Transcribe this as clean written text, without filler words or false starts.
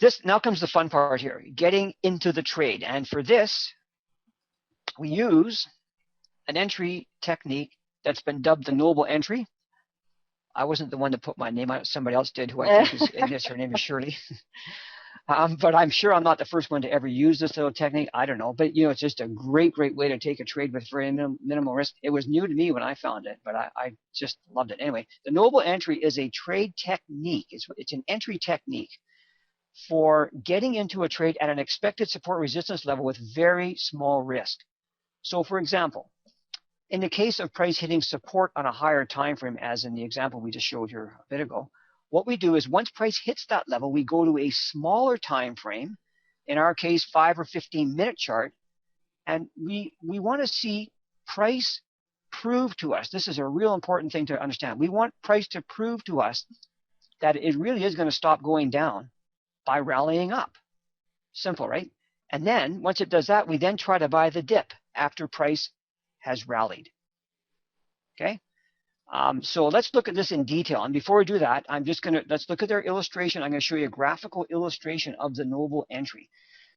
This now comes the fun part here, getting into the trade. And for this, we use an entry technique that's been dubbed the noble entry. I wasn't the one to put my name on it. Somebody else did, who I think is, I guess her name is Shirley. But I'm sure I'm not the first one to ever use this little technique. I don't know. But, you know, it's just a great, great way to take a trade with very minimal risk. It was new to me when I found it, but I just loved it. Anyway, the noble entry is a trade technique. It's an entry technique for getting into a trade at an expected support resistance level with very small risk. So, for example, in the case of price hitting support on a higher time frame, as in the example we just showed here a bit ago, what we do is once price hits that level, we go to a smaller time frame, in our case 5 or 15 minute chart, and we want to see price prove to us. This is a real important thing to understand. We want price to prove to us that it really is going to stop going down by rallying up. Simple, right? And then once it does that, we then try to buy the dip after price has rallied. Okay? So let's look at this in detail. And before we do that, let's look at their illustration. I'm going to show you a graphical illustration of the noble entry.